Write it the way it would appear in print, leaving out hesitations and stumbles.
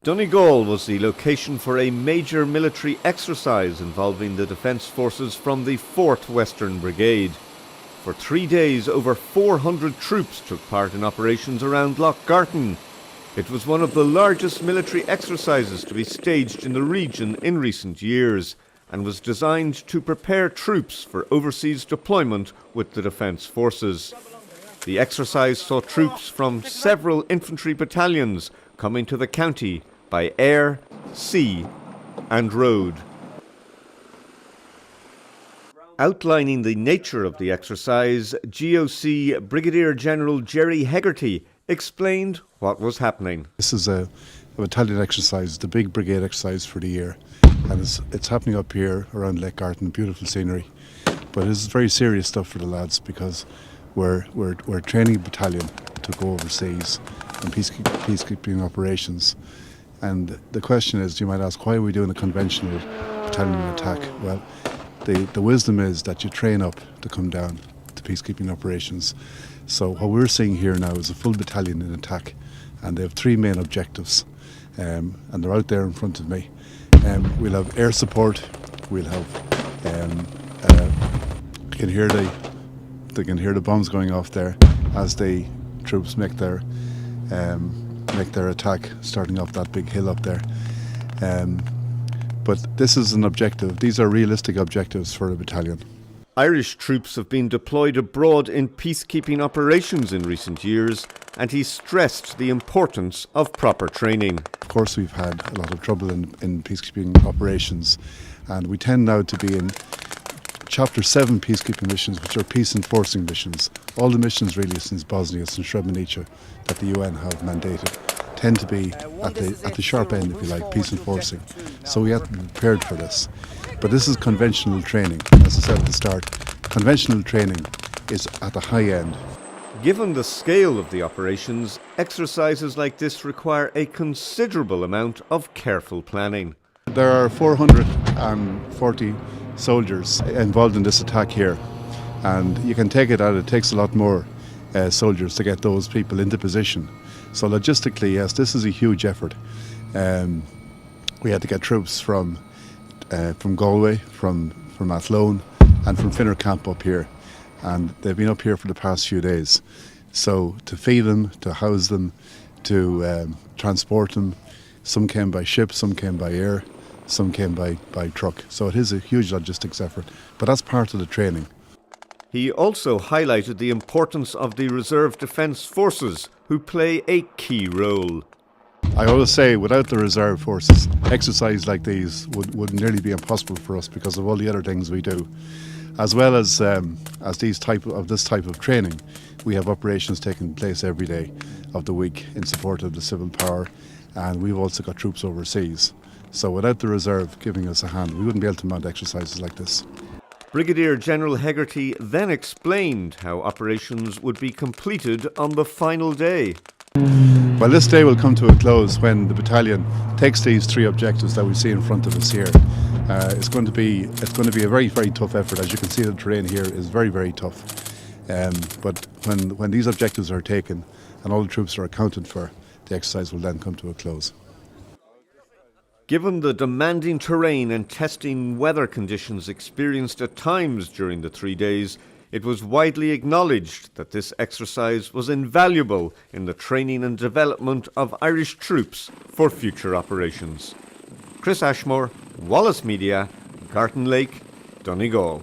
Donegal was the location for a major military exercise involving the Defence Forces from the 4th Western Brigade. For 3 days, over 400 troops took part in operations around Loch Garten. It was one of the largest military exercises to be staged in the region in recent years and was designed to prepare troops for overseas deployment with the Defence Forces. The exercise saw troops from several infantry battalions coming to the county by air, sea and road. Outlining the nature of the exercise, GOC Brigadier General Jerry Hegarty explained what was happening. This is a battalion exercise, the big brigade exercise for the year, and it's happening up here around Lake Garten, beautiful scenery. But it's very serious stuff for the lads because we're training a battalion to go overseas in peacekeeping operations. And the question is, you might ask, why are we doing a conventional battalion attack? Well, the wisdom is that you train up to come down to peacekeeping operations. So what we're seeing here now is a full battalion in attack, and they have 3 main objectives, and they're out there in front of me. We'll have air support. We'll have they can hear the bombs going off there as the troops make their attack, starting off that big hill up there. But this is an objective. These are realistic objectives for a battalion. Irish troops have been deployed abroad in peacekeeping operations in recent years, and he stressed the importance of proper training. Of course, we've had a lot of trouble in peacekeeping operations, and we tend now to be in Chapter 7 peacekeeping missions, which are peace enforcing missions. All the missions really since Bosnia and Srebrenica that the UN have mandated tend to be at the sharp end, if you like, peace enforcing. So we have to be prepared for this. But this is conventional training. As I said at the start, conventional training is at the high end. Given the scale of the operations, exercises like this require a considerable amount of careful planning. There are 440 soldiers involved in this attack here, and you can take it that it takes a lot more soldiers to get those people into position. So logistically, yes, this is a huge effort. We had to get troops from Galway, from Athlone and from Finnarcamp up here, and they've been up here for the past few days. So to feed them, to house them, to transport them, some came by ship, some came by air, some came by truck. So it is a huge logistics effort, but that's part of the training. He also highlighted the importance of the Reserve Defence Forces, who play a key role. I always say, without the reserve forces, exercises like these would nearly be impossible for us because of all the other things we do. As well as this type of training, we have operations taking place every day of the week in support of the civil power, and we've also got troops overseas. So without the reserve giving us a hand, we wouldn't be able to mount exercises like this. Brigadier General Hegarty then explained how operations would be completed on the final day. Well, this day will come to a close when the battalion takes these 3 objectives that we see in front of us here. It's going to be a very, very tough effort. As you can see, the terrain here is very, very tough. But when these objectives are taken and all the troops are accounted for, the exercise will then come to a close. Given the demanding terrain and testing weather conditions experienced at times during the 3 days, it was widely acknowledged that this exercise was invaluable in the training and development of Irish troops for future operations. Chris Ashmore, Wallace Media, Garten Lake, Donegal.